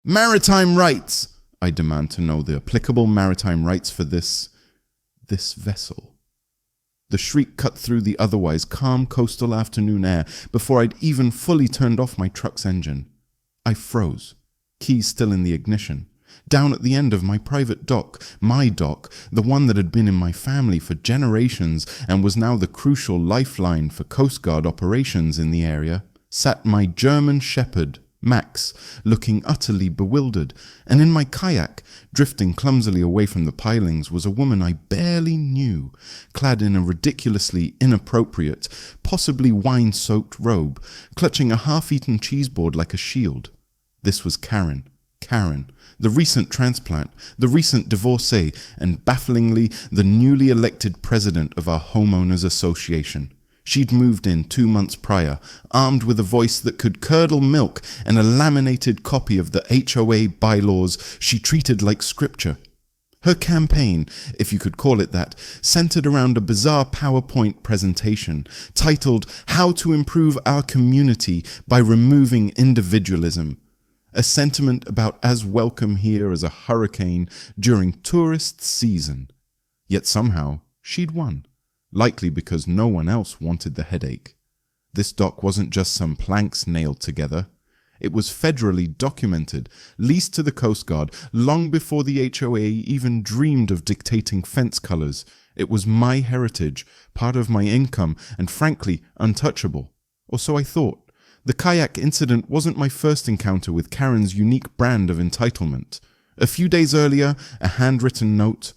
Maritime rights! I demand to know the applicable maritime rights for this vessel. The shriek cut through the otherwise calm coastal afternoon air before I'd even fully turned off my truck's engine. I froze, keys still in the ignition, down at the end of my private dock, my dock, the one that had been in my family for generations and was now the crucial lifeline for Coast Guard operations in the area, sat my German Shepherd, Max, looking utterly bewildered, and in my kayak, drifting clumsily away from the pilings, was a woman I barely knew, clad in a ridiculously inappropriate, possibly wine-soaked robe, clutching a half-eaten cheese board like a shield. This was Karen, the recent transplant, the recent divorcee, and bafflingly the newly elected president of our homeowners association. She'd moved in 2 months prior, armed with a voice that could curdle milk and a laminated copy of the HOA bylaws she treated like scripture. Her campaign, if you could call it that, centered around a bizarre PowerPoint presentation titled "How to Improve Our Community by Removing Individualism," a sentiment about as welcome here as a hurricane during tourist season. Yet somehow she'd won. Likely because no one else wanted the headache. This dock wasn't just some planks nailed together. It was federally documented, leased to the Coast Guard, long before the HOA even dreamed of dictating fence colors. It was my heritage, part of my income, and frankly, untouchable. Or so I thought. The kayak incident wasn't my first encounter with Karen's unique brand of entitlement. A few days earlier, a handwritten note,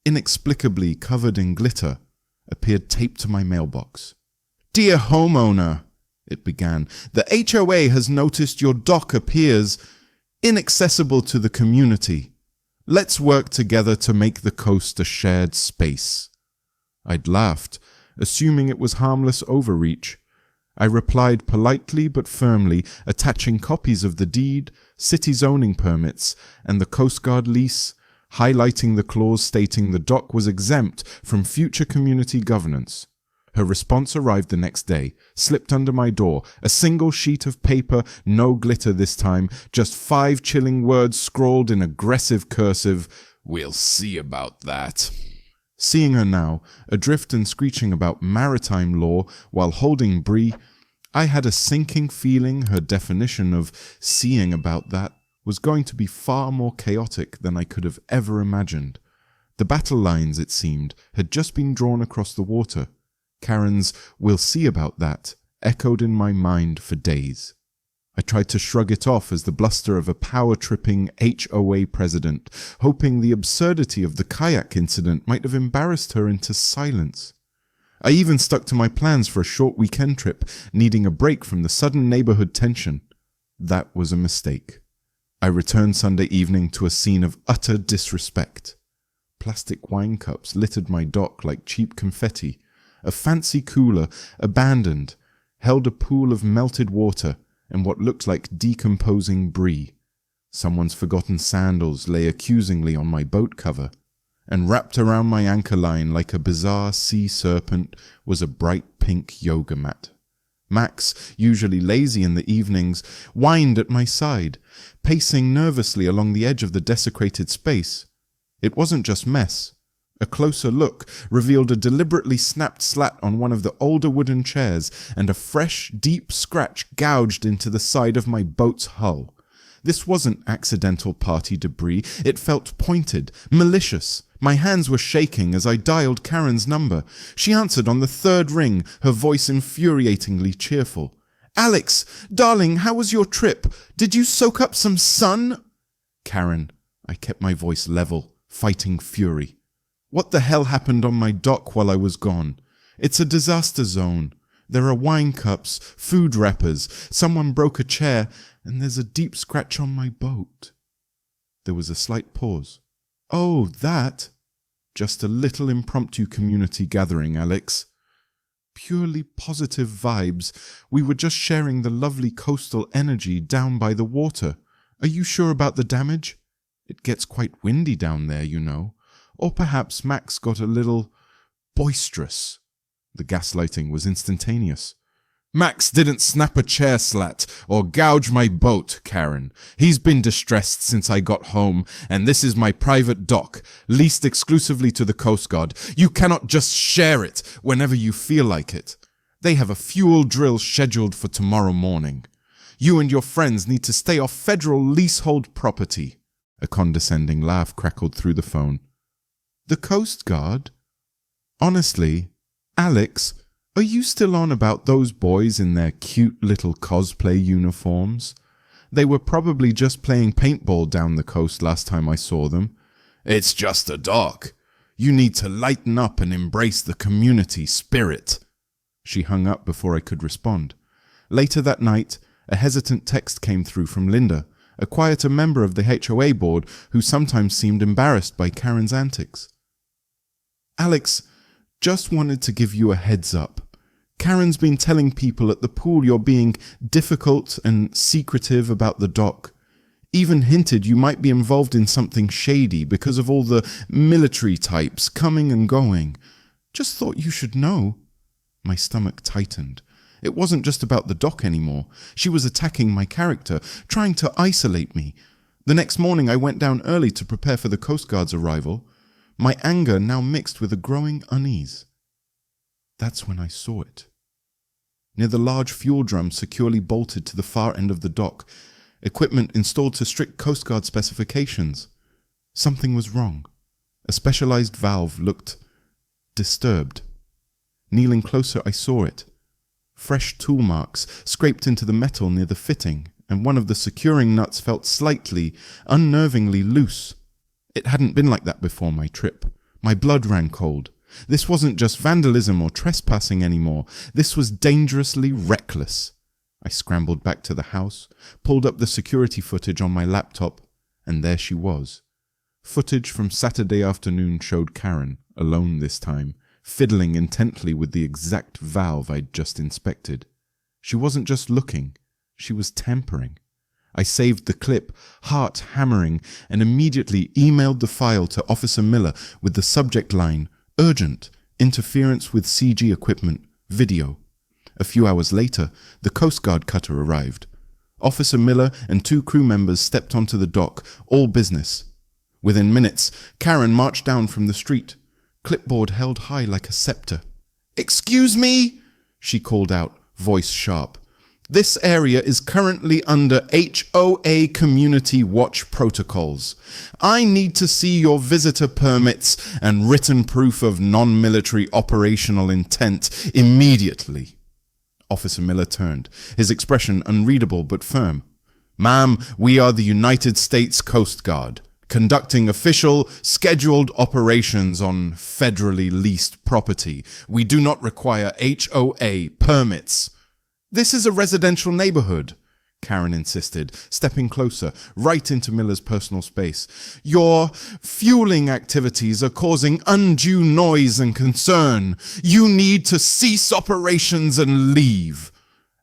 inexplicably covered in glitter, appeared taped to my mailbox. "Dear homeowner," it began, "the HOA has noticed your dock appears inaccessible to the community. Let's work together to make the coast a shared space." I'd laughed, assuming it was harmless overreach. I replied politely but firmly, attaching copies of the deed, city zoning permits, and the Coast Guard lease, highlighting the clause stating the dock was exempt from future community governance. Her response arrived the next day, slipped under my door, a single sheet of paper, no glitter this time, just 5 chilling words scrawled in aggressive cursive, "We'll see about that." Seeing her now, adrift and screeching about maritime law while holding Brie, I had a sinking feeling her definition of "seeing about that" was going to be far more chaotic than I could have ever imagined. The battle lines, it seemed, had just been drawn across the water. Karen's "we'll see about that" echoed in my mind for days. I tried to shrug it off as the bluster of a power-tripping HOA president, hoping the absurdity of the kayak incident might have embarrassed her into silence. I even stuck to my plans for a short weekend trip, needing a break from the sudden neighborhood tension. That was a mistake. I returned Sunday evening to a scene of utter disrespect. Plastic wine cups littered my dock like cheap confetti. A fancy cooler, abandoned, held a pool of melted water and what looked like decomposing brie. Someone's forgotten sandals lay accusingly on my boat cover, and wrapped around my anchor line like a bizarre sea serpent was a bright pink yoga mat. Max, usually lazy in the evenings, whined at my side, pacing nervously along the edge of the desecrated space. It wasn't just mess. A closer look revealed a deliberately snapped slat on one of the older wooden chairs and a fresh, deep scratch gouged into the side of my boat's hull. This wasn't accidental party debris. It felt pointed, malicious. My hands were shaking as I dialed Karen's number. She answered on the 3rd ring, her voice infuriatingly cheerful. "Alex, darling, how was your trip? Did you soak up some sun?" "Karen," I kept my voice level, fighting fury. "What the hell happened on my dock while I was gone? It's a disaster zone. There are wine cups, food wrappers, someone broke a chair, and there's a deep scratch on my boat." There was a slight pause. "Oh, that? Just a little impromptu community gathering, Alex. Purely positive vibes. We were just sharing the lovely coastal energy down by the water. Are you sure about the damage? It gets quite windy down there, you know. Or perhaps Max got a little boisterous." The gaslighting was instantaneous. Max didn't snap a chair slat or gouge my boat, Karen. He's been distressed since I got home, and this is my private dock, leased exclusively to the Coast Guard. You cannot just share it whenever you feel like it. They have a fuel drill scheduled for tomorrow morning. You and your friends need to stay off federal leasehold property. A condescending laugh crackled through the phone. The Coast Guard? Honestly, Alex, are you still on about those boys in their cute little cosplay uniforms? They were probably just playing paintball down the coast last time I saw them. It's just a dock. You need to lighten up and embrace the community spirit. She hung up before I could respond. Later that night, a hesitant text came through from Linda, a quieter member of the HOA board who sometimes seemed embarrassed by Karen's antics. Alex, just wanted to give you a heads up. Karen's been telling people at the pool you're being difficult and secretive about the dock. Even hinted you might be involved in something shady because of all the military types coming and going. Just thought you should know. My stomach tightened. It wasn't just about the dock anymore. She was attacking my character, trying to isolate me. The next morning I went down early to prepare for the Coast Guard's arrival, my anger now mixed with a growing unease. That's when I saw it. Near the large fuel drum securely bolted to the far end of the dock, equipment installed to strict Coast Guard specifications. Something was wrong. A specialized valve looked disturbed. Kneeling closer, I saw it. Fresh tool marks scraped into the metal near the fitting, and one of the securing nuts felt slightly, unnervingly loose. It hadn't been like that before my trip. My blood ran cold. This wasn't just vandalism or trespassing anymore. This was dangerously reckless. I scrambled back to the house, pulled up the security footage on my laptop, and there she was. Footage from Saturday afternoon showed Karen, alone this time, fiddling intently with the exact valve I'd just inspected. She wasn't just looking, she was tampering. I saved the clip, heart hammering, and immediately emailed the file to Officer Miller with the subject line, Urgent, Interference with CG Equipment, Video. A few hours later, the Coast Guard cutter arrived. Officer Miller and 2 crew members stepped onto the dock, all business. Within minutes, Karen marched down from the street, clipboard held high like a scepter. "Excuse me," she called out, voice sharp. "This area is currently under HOA Community Watch protocols. I need to see your visitor permits and written proof of non-military operational intent immediately." Officer Miller turned, his expression unreadable but firm. "Ma'am, we are the United States Coast Guard, conducting official, scheduled operations on federally leased property. We do not require HOA permits." "This is a residential neighborhood," Karen insisted, stepping closer, right into Miller's personal space. "Your fueling activities are causing undue noise and concern. You need to cease operations and leave."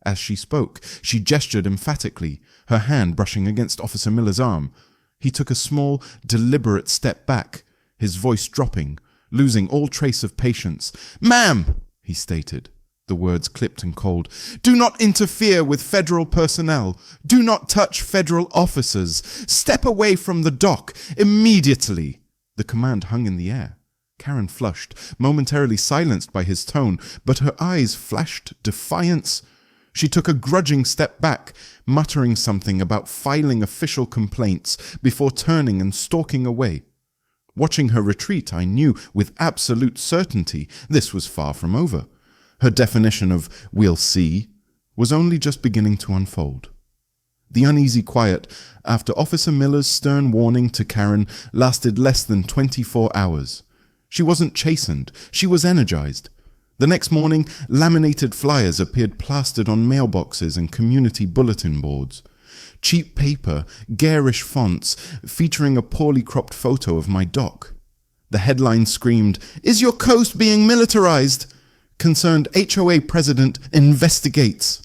As she spoke, she gestured emphatically, her hand brushing against Officer Miller's arm. He took a small, deliberate step back, his voice dropping, losing all trace of patience. "Ma'am," he stated, the words clipped and cold, "do not interfere with federal personnel. Do not touch federal officers. Step away from the dock immediately." The command hung in the air. Karen flushed, momentarily silenced by his tone, but her eyes flashed defiance. She took a grudging step back, muttering something about filing official complaints before turning and stalking away. Watching her retreat, I knew with absolute certainty this was far from over. Her definition of "we'll see" was only just beginning to unfold. The uneasy quiet after Officer Miller's stern warning to Karen lasted less than 24 hours. She wasn't chastened, she was energized. The next morning, laminated flyers appeared plastered on mailboxes and community bulletin boards. Cheap paper, garish fonts, featuring a poorly cropped photo of my dock. The headline screamed, "Is your coast being militarized?" Concerned HOA president investigates.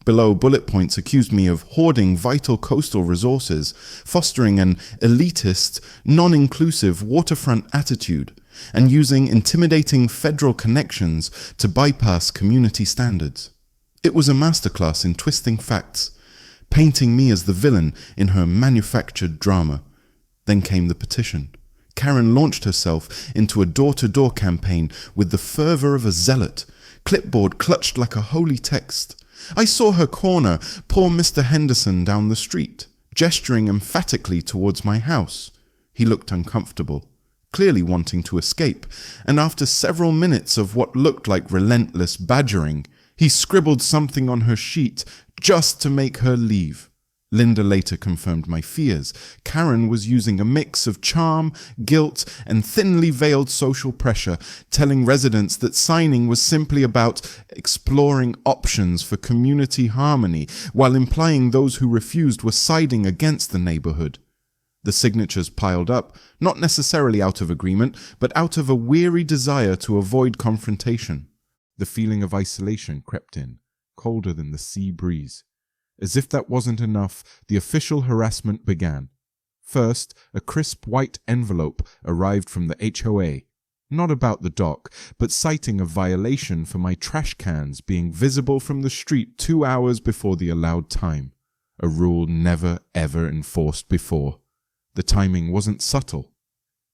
Below, bullet points accused me of hoarding vital coastal resources, fostering an elitist, non-inclusive waterfront attitude, and using intimidating federal connections to bypass community standards. It was a masterclass in twisting facts, painting me as the villain in her manufactured drama. Then came the petition. Karen launched herself into a door-to-door campaign with the fervour of a zealot, clipboard clutched like a holy text. I saw her corner poor Mr. Henderson down the street, gesturing emphatically towards my house. He looked uncomfortable, clearly wanting to escape, and after several minutes of what looked like relentless badgering, he scribbled something on her sheet just to make her leave. Linda later confirmed my fears. Karen was using a mix of charm, guilt, and thinly veiled social pressure, telling residents that signing was simply about exploring options for community harmony, while implying those who refused were siding against the neighborhood. The signatures piled up, not necessarily out of agreement, but out of a weary desire to avoid confrontation. The feeling of isolation crept in, colder than the sea breeze. As if that wasn't enough, the official harassment began. First, a crisp white envelope arrived from the HOA, not about the dock, but citing a violation for my trash cans being visible from the street 2 hours before the allowed time, a rule never ever enforced before. The timing wasn't subtle.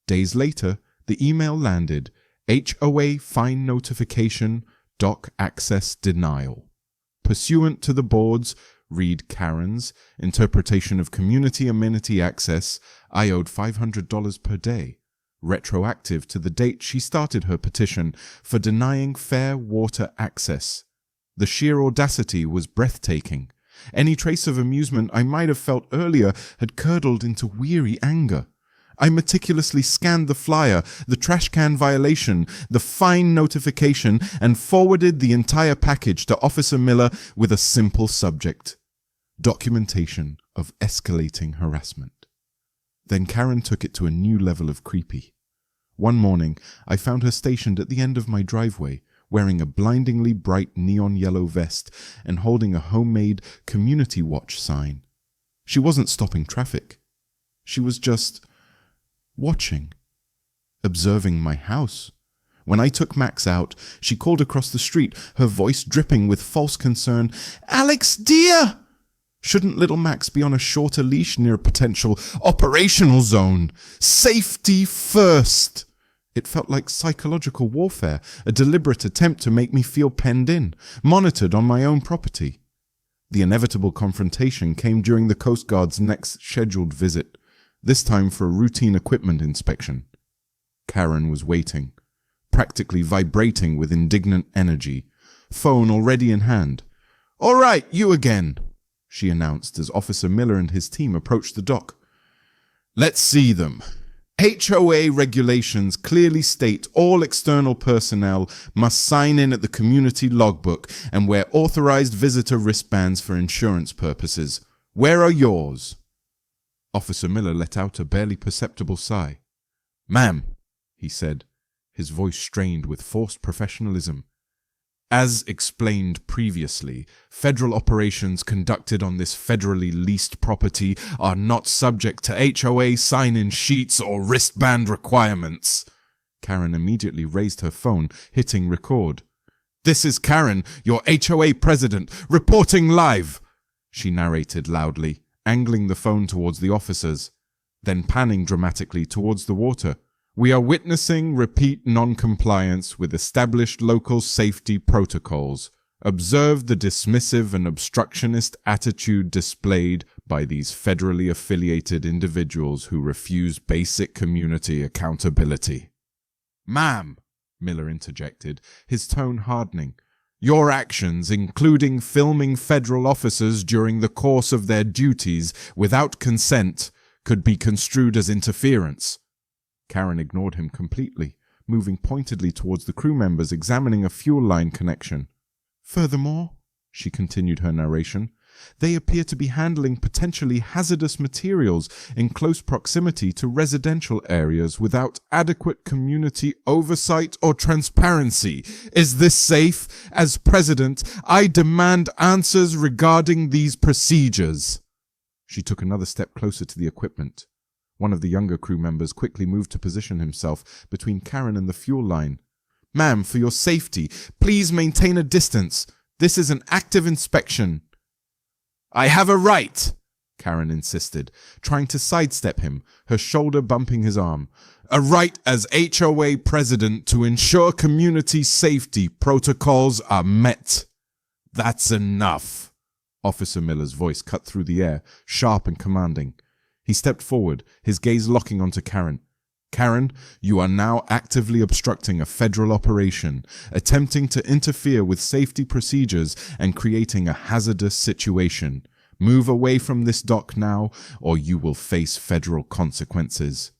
Days later, the email landed, HOA fine notification, dock access denial. Pursuant to the board's, read Karen's, interpretation of community amenity access, I owed $500 per day, retroactive to the date she started her petition for denying fair water access. The sheer audacity was breathtaking. Any trace of amusement I might have felt earlier had curdled into weary anger. I meticulously scanned the flyer, the trash can violation, the fine notification, and forwarded the entire package to Officer Miller with a simple subject: documentation of escalating harassment. Then Karen took it to a new level of creepy. One morning, I found her stationed at the end of my driveway, wearing a blindingly bright neon yellow vest and holding a homemade Community Watch sign. She wasn't stopping traffic. She was just watching, observing my house. When I took Max out, she called across the street, her voice dripping with false concern. "Alex, dear! Shouldn't little Max be on a shorter leash near a potential operational zone? Safety first!" It felt like psychological warfare, a deliberate attempt to make me feel penned in, monitored on my own property. The inevitable confrontation came during the Coast Guard's next scheduled visit, this time for a routine equipment inspection. Karen was waiting, practically vibrating with indignant energy, phone already in hand. "All right, you again," she announced as Officer Miller and his team approached the dock. "Let's see them. HOA regulations clearly state all external personnel must sign in at the community logbook and wear authorized visitor wristbands for insurance purposes. Where are yours?" Officer Miller let out a barely perceptible sigh. "Ma'am," he said, his voice strained with forced professionalism. "As explained previously, federal operations conducted on this federally leased property are not subject to HOA sign-in sheets or wristband requirements." Karen immediately raised her phone, hitting record. "This is Karen, your HOA president, reporting live," she narrated loudly, angling the phone towards the officers, then panning dramatically towards the water. "We are witnessing repeat non-compliance with established local safety protocols. Observe the dismissive and obstructionist attitude displayed by these federally affiliated individuals who refuse basic community accountability." "Ma'am," Miller interjected, his tone hardening, "your actions, including filming federal officers during the course of their duties without consent, could be construed as interference." Karen ignored him completely, moving pointedly towards the crew members examining a fuel line connection. "Furthermore," she continued her narration, "they appear to be handling potentially hazardous materials in close proximity to residential areas without adequate community oversight or transparency. Is this safe? As president, I demand answers regarding these procedures." She took another step closer to the equipment. One of the younger crew members quickly moved to position himself between Karen and the fuel line. "Ma'am, for your safety, please maintain a distance," This is an active inspection. I have a right, Karen insisted, trying to sidestep him, her shoulder bumping his arm. A right as HOA president to ensure community safety protocols are met. That's enough. Officer Miller's voice cut through the air, sharp and commanding. He stepped forward, his gaze locking onto Karen. Karen, you are now actively obstructing a federal operation, attempting to interfere with safety procedures and creating a hazardous situation. Move away from this dock now, or you will face federal consequences.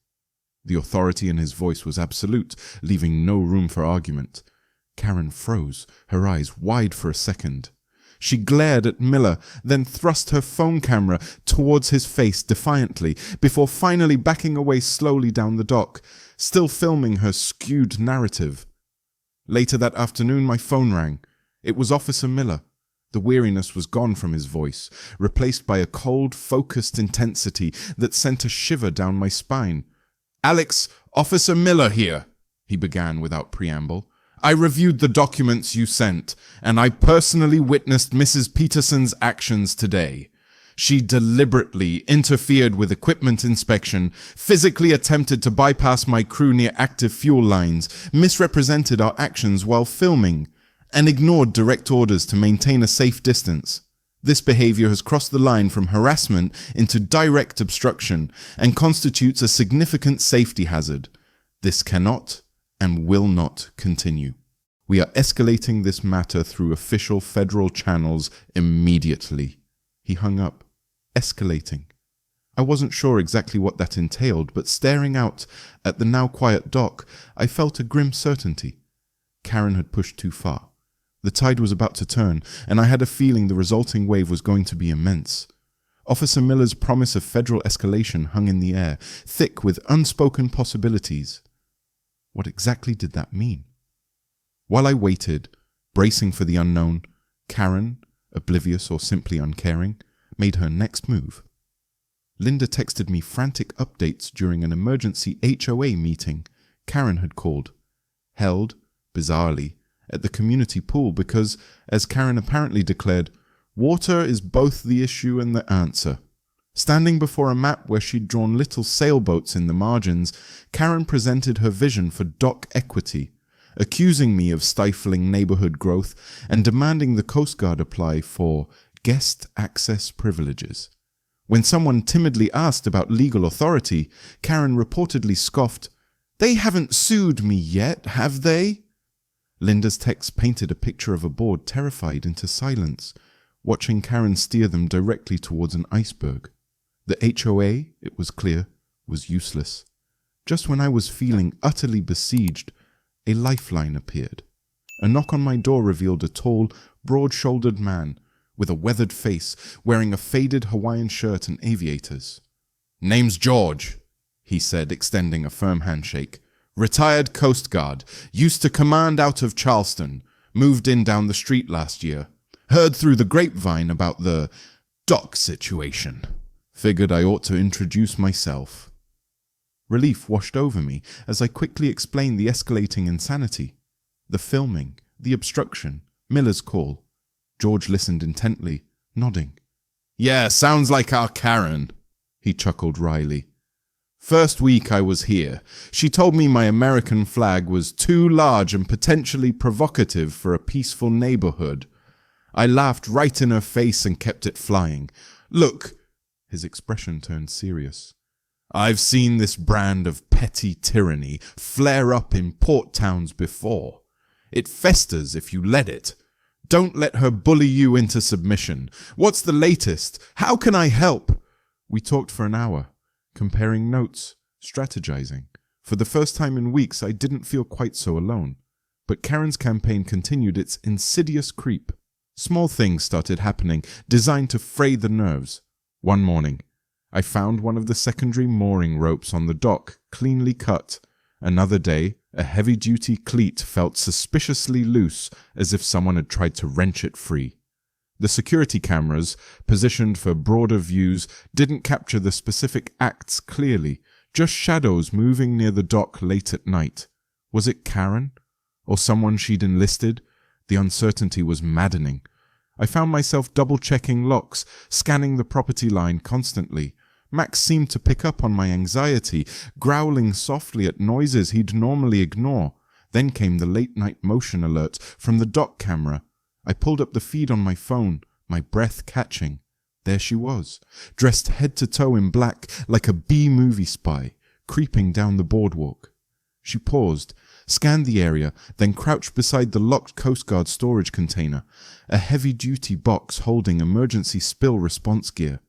The authority in his voice was absolute, leaving no room for argument. Karen froze, her eyes wide for a second. She glared at Miller, then thrust her phone camera towards his face defiantly, before finally backing away slowly down the dock, still filming her skewed narrative. Later that afternoon, my phone rang. It was Officer Miller. The weariness was gone from his voice, replaced by a cold, focused intensity that sent a shiver down my spine. Alex, Officer Miller here, he began without preamble. I reviewed the documents you sent, and I personally witnessed Mrs. Peterson's actions today. She deliberately interfered with equipment inspection, physically attempted to bypass my crew near active fuel lines, misrepresented our actions while filming, and ignored direct orders to maintain a safe distance. This behavior has crossed the line from harassment into direct obstruction and constitutes a significant safety hazard. This cannot and will not continue. We are escalating this matter through official federal channels immediately. He hung up. Escalating. I wasn't sure exactly what that entailed, but staring out at the now quiet dock, I felt a grim certainty. Karen had pushed too far. The tide was about to turn, and I had a feeling the resulting wave was going to be immense. Officer Miller's promise of federal escalation hung in the air, thick with unspoken possibilities. What exactly did that mean? While I waited, bracing for the unknown, Karen, oblivious or simply uncaring, made her next move. Linda texted me frantic updates during an emergency HOA meeting Karen had called, held, bizarrely, at the community pool because, as Karen apparently declared, water is both the issue and the answer. Standing before a map where she'd drawn little sailboats in the margins, Karen presented her vision for dock equity, accusing me of stifling neighborhood growth and demanding the Coast Guard apply for guest access privileges. When someone timidly asked about legal authority, Karen reportedly scoffed, "They haven't sued me yet, have they?" Linda's text painted a picture of a board terrified into silence, watching Karen steer them directly towards an iceberg. The HOA, it was clear, was useless. Just when I was feeling utterly besieged, a lifeline appeared. A knock on my door revealed a tall, broad-shouldered man with a weathered face, wearing a faded Hawaiian shirt and aviators. "Name's George," he said, extending a firm handshake. "Retired Coast Guard, used to command out of Charleston, moved in down the street last year. Heard through the grapevine about the dock situation. Figured I ought to introduce myself." Relief washed over me as I quickly explained the escalating insanity. The filming, the obstruction, Miller's call. George listened intently, nodding. "Yeah, sounds like our Karen," he chuckled wryly. "First week I was here, she told me my American flag was too large and potentially provocative for a peaceful neighborhood. I laughed right in her face and kept it flying. Look," his expression turned serious, "I've seen this brand of petty tyranny flare up in port towns before. It festers if you let it. Don't let her bully you into submission. What's the latest? How can I help?" We talked for an hour, comparing notes, strategizing. For the first time in weeks, I didn't feel quite so alone. But Karen's campaign continued its insidious creep. Small things started happening, designed to fray the nerves. One morning, I found one of the secondary mooring ropes on the dock, cleanly cut. Another day, a heavy-duty cleat felt suspiciously loose, as if someone had tried to wrench it free. The security cameras, positioned for broader views, didn't capture the specific acts clearly, just shadows moving near the dock late at night. Was it Karen? Or someone she'd enlisted? The uncertainty was maddening. I found myself double-checking locks, scanning the property line constantly. Max seemed to pick up on my anxiety, growling softly at noises he'd normally ignore. Then came the late-night motion alert from the dock camera. I pulled up the feed on my phone, my breath catching. There she was, dressed head to toe in black like a B-movie spy, creeping down the boardwalk. She paused, scanned the area, then crouched beside the locked Coast Guard storage container, a heavy-duty box holding emergency spill response gear.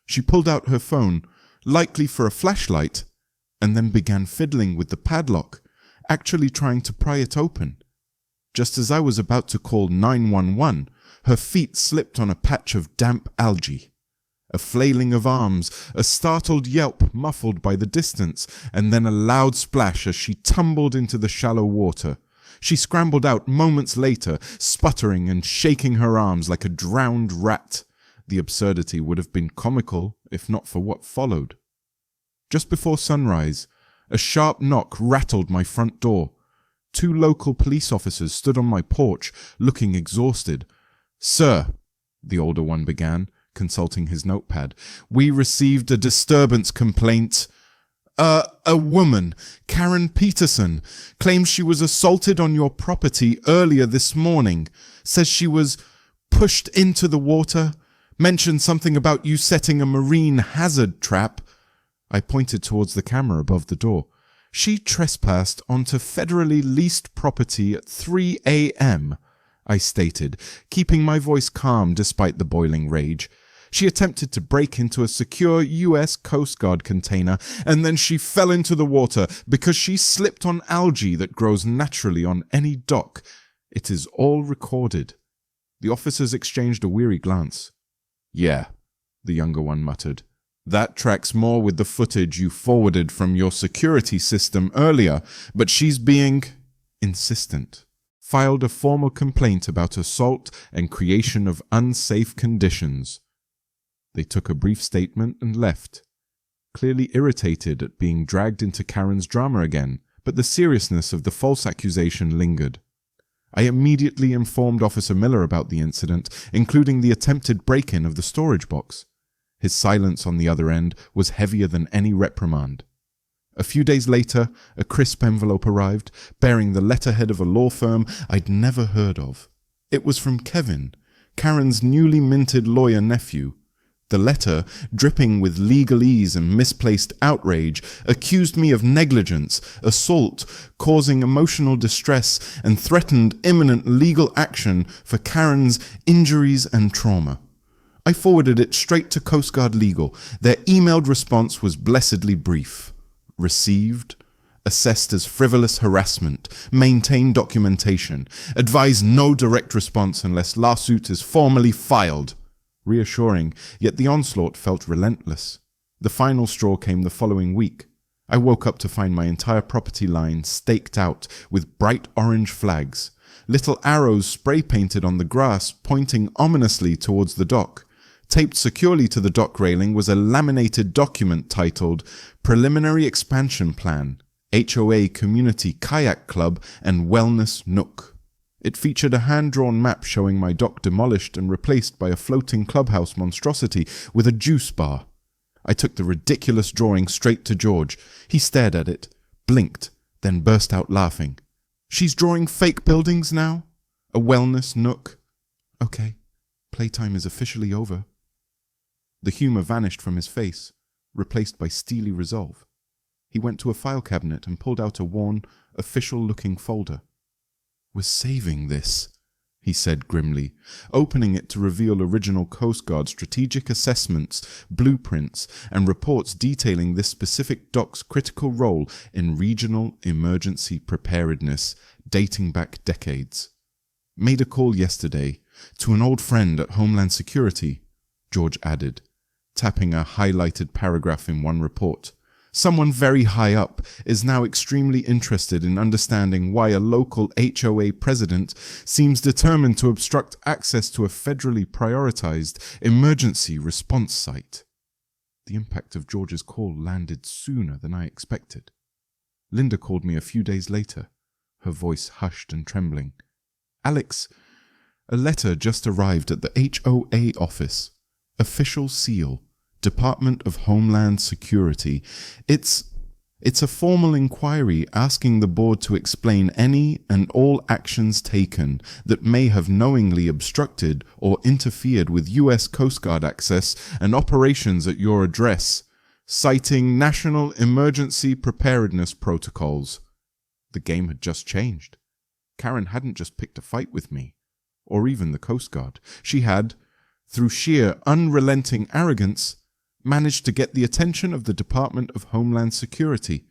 She pulled out her phone, likely for a flashlight, and then began fiddling with the padlock, actually trying to pry it open. Just as I was about to call 911, her feet slipped on a patch of damp algae. A flailing of arms, a startled yelp muffled by the distance, and then a loud splash as she tumbled into the shallow water. She scrambled out moments later, sputtering and shaking her arms like a drowned rat. The absurdity would have been comical if not for what followed. Just before sunrise, a sharp knock rattled my front door. 2 local police officers stood on my porch, looking exhausted. "Sir," the older one began, consulting his notepad, "we received a disturbance complaint. A woman, Karen Peterson, claims she was assaulted on your property earlier this morning. Says she was pushed into the water. Mentioned something about you setting a marine hazard trap." I pointed towards the camera above the door. "She trespassed onto federally leased property at 3 a.m., I stated, keeping my voice calm despite the boiling rage. She attempted to break into a secure U.S. Coast Guard container, and then she fell into the water because she slipped on algae that grows naturally on any dock. It is all recorded." The officers exchanged a weary glance. "Yeah," the younger one muttered. "That tracks more with the footage you forwarded from your security system earlier, but she's being insistent. Filed a formal complaint about assault and creation of unsafe conditions." They took a brief statement and left, clearly irritated at being dragged into Karen's drama again, but the seriousness of the false accusation lingered. I immediately informed Officer Miller about the incident, including the attempted break-in of the storage box. His silence on the other end was heavier than any reprimand. A few days later, a crisp envelope arrived, bearing the letterhead of a law firm I'd never heard of. It was from Kevin, Karen's newly minted lawyer nephew. The letter, dripping with legalese and misplaced outrage, accused me of negligence, assault, causing emotional distress, and threatened imminent legal action for Karen's injuries and trauma. I forwarded it straight to Coast Guard Legal. Their emailed response was blessedly brief. Received. Assessed as frivolous harassment. Maintain documentation. Advise no direct response unless lawsuit is formally filed. Reassuring, yet the onslaught felt relentless. The final straw came the following week. I woke up to find my entire property line staked out with bright orange flags. Little arrows spray-painted on the grass pointing ominously towards the dock. Taped securely to the dock railing was a laminated document titled Preliminary Expansion Plan, HOA Community Kayak Club and Wellness Nook. It featured a hand-drawn map showing my dock demolished and replaced by a floating clubhouse monstrosity with a juice bar. I took the ridiculous drawing straight to George. He stared at it, blinked, then burst out laughing. "She's drawing fake buildings now? A wellness nook? Okay, playtime is officially over." The humor vanished from his face, replaced by steely resolve. He went to a file cabinet and pulled out a worn, official-looking folder. "We're saving this," he said grimly, opening it to reveal original Coast Guard strategic assessments, blueprints, and reports detailing this specific dock's critical role in regional emergency preparedness dating back decades. "Made a call yesterday to an old friend at Homeland Security," George added, tapping a highlighted paragraph in one report. "Someone very high up is now extremely interested in understanding why a local HOA president seems determined to obstruct access to a federally prioritized emergency response site." The impact of George's call landed sooner than I expected. Linda called me a few days later, her voice hushed and trembling. Alex, a letter just arrived at the HOA office. Official seal. Department of Homeland Security. It's a formal inquiry asking the board to explain any and all actions taken that may have knowingly obstructed or interfered with U.S. Coast Guard access and operations at your address, citing National Emergency Preparedness Protocols. The game had just changed. Karen hadn't just picked a fight with me, or even the Coast Guard. She had, through sheer unrelenting arrogance, managed to get the attention of the Department of Homeland Security.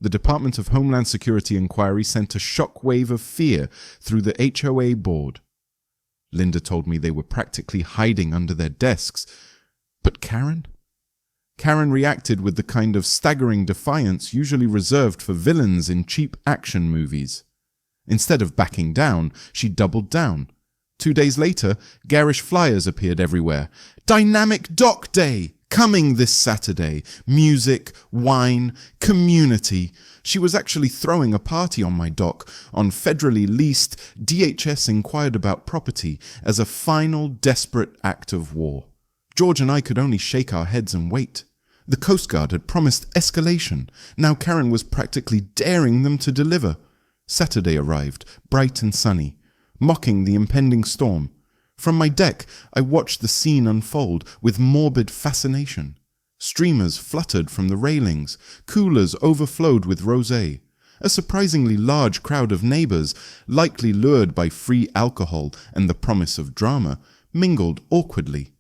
The Department of Homeland Security inquiry sent a shockwave of fear through the HOA board. Linda told me they were practically hiding under their desks. But Karen? Karen reacted with the kind of staggering defiance usually reserved for villains in cheap action movies. Instead of backing down, she doubled down. 2 days later, garish flyers appeared everywhere. Dynamic Dock Day! Coming this Saturday. Music, wine, community. She was actually throwing a party on my dock on federally leased, DHS inquired about property as a final desperate act of war. George and I could only shake our heads and wait. The Coast Guard had promised escalation. Now Karen was practically daring them to deliver. Saturday arrived, bright and sunny, mocking the impending storm. From my deck, I watched the scene unfold with morbid fascination. Streamers fluttered from the railings, coolers overflowed with rosé. A surprisingly large crowd of neighbors, likely lured by free alcohol and the promise of drama, mingled awkwardly.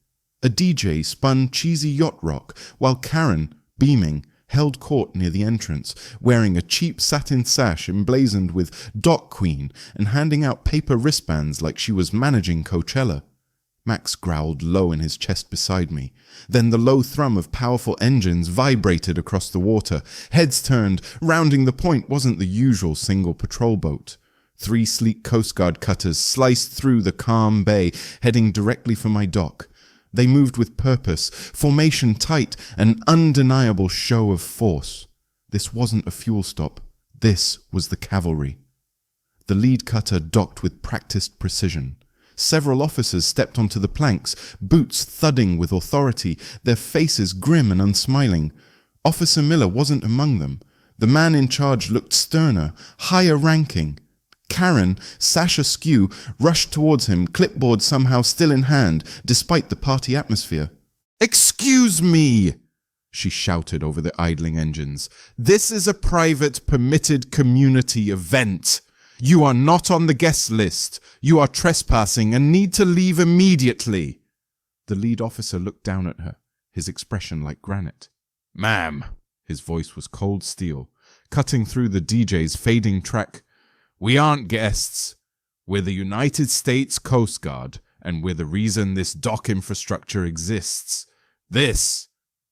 A DJ spun cheesy yacht rock, while Karen, beaming, held court near the entrance, wearing a cheap satin sash emblazoned with Dock Queen and handing out paper wristbands like she was managing Coachella. Max growled low in his chest beside me. Then the low thrum of powerful engines vibrated across the water. Heads turned. Rounding the point wasn't the usual single patrol boat. 3 sleek Coast Guard cutters sliced through the calm bay, heading directly for my dock. They moved with purpose, formation tight, an undeniable show of force. This wasn't a fuel stop. This was the cavalry. The lead cutter docked with practiced precision. Several officers stepped onto the planks, boots thudding with authority, their faces grim and unsmiling. Officer Miller wasn't among them. The man in charge looked sterner, higher ranking. Karen, sash askew, rushed towards him, clipboard somehow still in hand, despite the party atmosphere. "Excuse me!" she shouted over the idling engines. "This is a private, permitted community event. You are not on the guest list. You are trespassing and need to leave immediately." The lead officer looked down at her, his expression like granite. "Ma'am," his voice was cold steel, cutting through the DJ's fading track. "We aren't guests. We're the United States Coast Guard, and we're the reason this dock infrastructure exists. This,"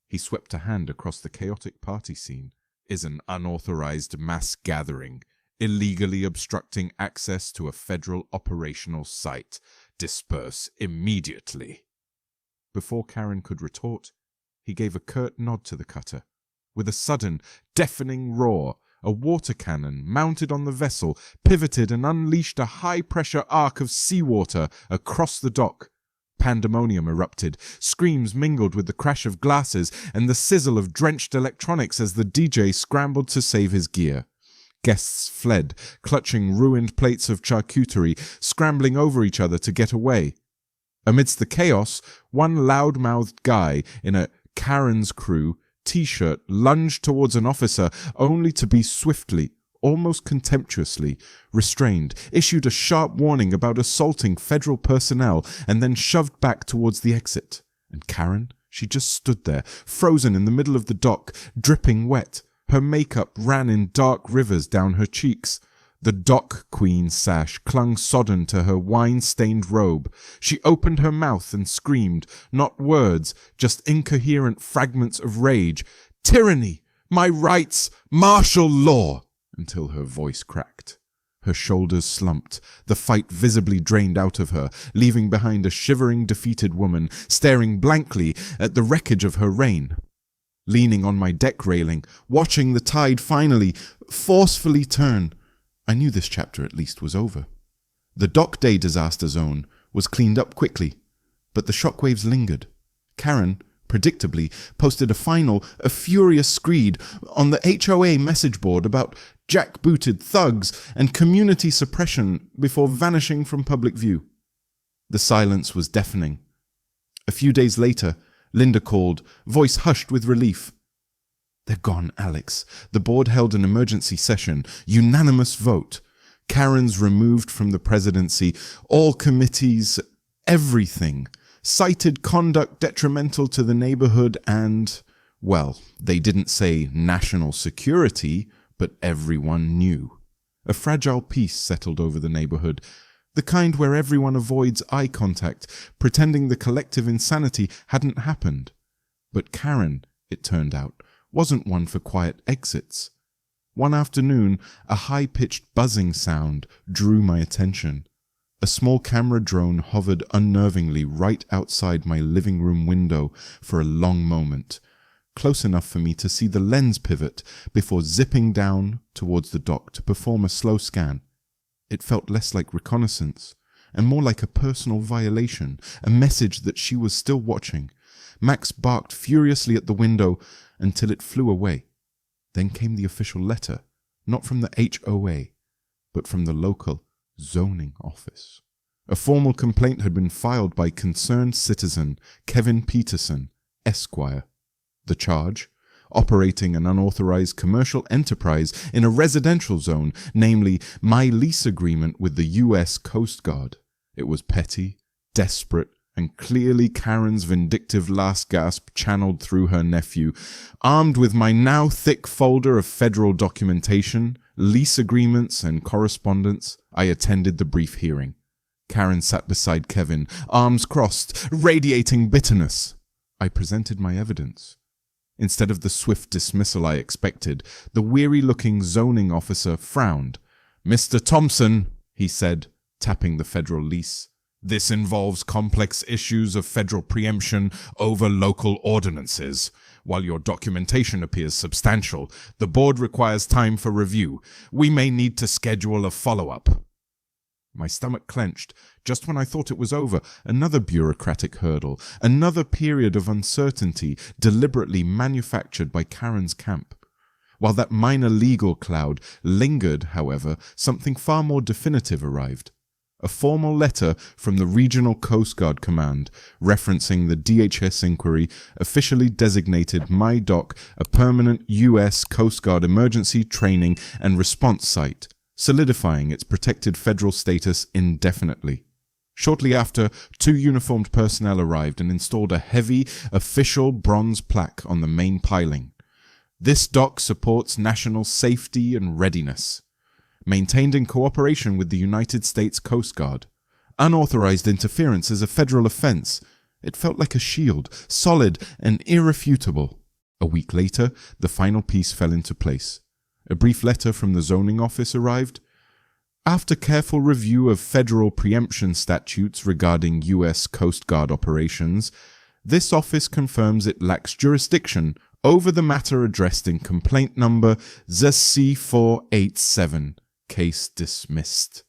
he swept a hand across the chaotic party scene, "is an unauthorized mass gathering, illegally obstructing access to a federal operational site. Disperse immediately." Before Karen could retort, he gave a curt nod to the cutter. With a sudden, deafening roar, a water cannon mounted on the vessel pivoted and unleashed a high-pressure arc of seawater across the dock. Pandemonium erupted. Screams mingled with the crash of glasses and the sizzle of drenched electronics as the DJ scrambled to save his gear. Guests fled, clutching ruined plates of charcuterie, scrambling over each other to get away. Amidst the chaos, one loud-mouthed guy in a Karen's Crew T-shirt lunged towards an officer only to be swiftly, almost contemptuously, restrained, issued a sharp warning about assaulting federal personnel, and then shoved back towards the exit. And Karen? She just stood there, frozen in the middle of the dock, dripping wet. Her makeup ran in dark rivers down her cheeks. The Dock Queen sash clung sodden to her wine-stained robe. She opened her mouth and screamed, not words, just incoherent fragments of rage. "Tyranny! My rights! Martial law!" until her voice cracked. Her shoulders slumped, the fight visibly drained out of her, leaving behind a shivering, defeated woman, staring blankly at the wreckage of her reign. Leaning on my deck railing, watching the tide finally, forcefully turn, I knew this chapter at least was over. The dock day disaster zone was cleaned up quickly, but the shockwaves lingered. Karen, predictably, posted a furious screed on the HOA message board about jackbooted thugs and community suppression before vanishing from public view. The silence was deafening. A few days later, Linda called, voice hushed with relief. "They're gone, Alex. The board held an emergency session. Unanimous vote. Karen's removed from the presidency. All committees, everything. Cited conduct detrimental to the neighborhood and, well, they didn't say national security, but everyone knew. A fragile peace settled over the neighborhood, the kind where everyone avoids eye contact, pretending the collective insanity hadn't happened. But Karen, it turned out, wasn't one for quiet exits. One afternoon, a high-pitched buzzing sound drew my attention. A small camera drone hovered unnervingly right outside my living room window for a long moment, close enough for me to see the lens pivot before zipping down towards the dock to perform a slow scan. It felt less like reconnaissance and more like a personal violation, a message that she was still watching. Max barked furiously at the window until it flew away. Then came the official letter, not from the HOA, but from the local zoning office. A formal complaint had been filed by concerned citizen Kevin Peterson, Esquire. The charge? Operating an unauthorized commercial enterprise in a residential zone, namely my lease agreement with the U.S. Coast Guard. It was petty, desperate, and clearly Karen's vindictive last gasp channeled through her nephew. Armed with my now thick folder of federal documentation, lease agreements, and correspondence, I attended the brief hearing. Karen sat beside Kevin, arms crossed, radiating bitterness. I presented my evidence. Instead of the swift dismissal I expected, the weary-looking zoning officer frowned. "Mr. Thompson," he said, tapping the federal lease, "this involves complex issues of federal preemption over local ordinances. While your documentation appears substantial, the board requires time for review. We may need to schedule a follow-up." My stomach clenched. Just when I thought it was over, another bureaucratic hurdle, another period of uncertainty deliberately manufactured by Karen's camp. While that minor legal cloud lingered, however, something far more definitive arrived. A formal letter from the Regional Coast Guard Command referencing the DHS inquiry officially designated my dock a permanent U.S. Coast Guard emergency training and response site, solidifying its protected federal status indefinitely. Shortly after, 2 uniformed personnel arrived and installed a heavy, official bronze plaque on the main piling. "This dock supports national safety and readiness. Maintained in cooperation with the United States Coast Guard. Unauthorized interference is a federal offense." It felt like a shield, solid and irrefutable. A week later, the final piece fell into place. A brief letter from the zoning office arrived. "After careful review of federal preemption statutes regarding U.S. Coast Guard operations, this office confirms it lacks jurisdiction over the matter addressed in complaint number ZC487. Case dismissed."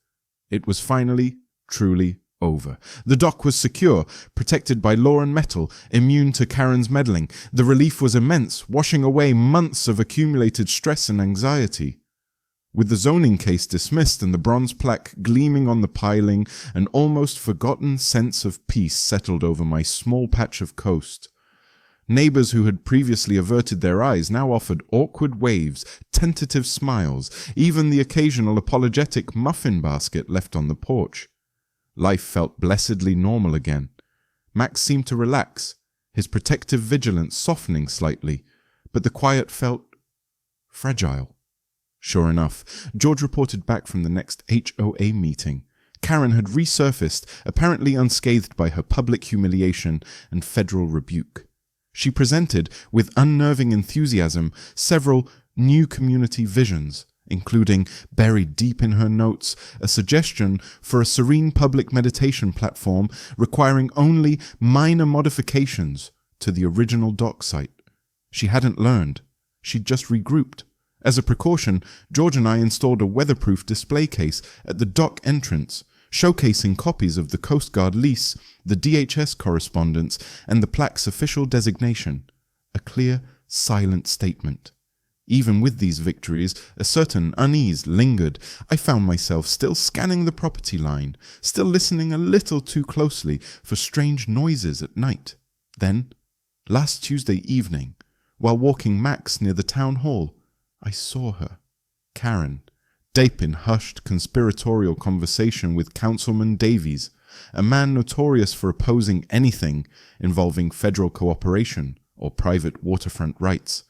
It was finally, truly over. The dock was secure, protected by law and metal, immune to Karen's meddling. The relief was immense, washing away months of accumulated stress and anxiety. With the zoning case dismissed and the bronze plaque gleaming on the piling, an almost forgotten sense of peace settled over my small patch of coast. Neighbors who had previously averted their eyes now offered awkward waves, tentative smiles, even the occasional apologetic muffin basket left on the porch. Life felt blessedly normal again. Max seemed to relax, his protective vigilance softening slightly, but the quiet felt fragile. Sure enough, George reported back from the next HOA meeting. Karen had resurfaced, apparently unscathed by her public humiliation and federal rebuke. She presented, with unnerving enthusiasm, several new community visions, including, buried deep in her notes, a suggestion for a serene public meditation platform requiring only minor modifications to the original dock site. She hadn't learned. She'd just regrouped. As a precaution, George and I installed a weatherproof display case at the dock entrance, showcasing copies of the Coast Guard lease, the DHS correspondence, and the plaque's official designation. A clear, silent statement. Even with these victories, a certain unease lingered. I found myself still scanning the property line, still listening a little too closely for strange noises at night. Then, last Tuesday evening, while walking Max near the town hall, I saw her, Karen, deep in hushed conspiratorial conversation with Councilman Davies, a man notorious for opposing anything involving federal cooperation or private waterfront rights.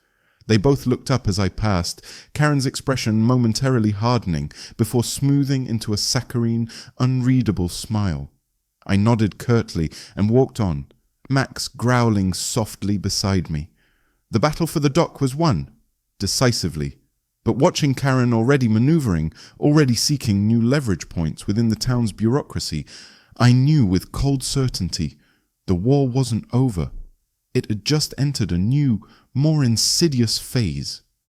They both looked up as I passed, Karen's expression momentarily hardening before smoothing into a saccharine, unreadable smile. I nodded curtly and walked on, Max growling softly beside me. The battle for the dock was won, decisively, but watching Karen already maneuvering, already seeking new leverage points within the town's bureaucracy, I knew with cold certainty the war wasn't over. It had just entered a new, more insidious phase.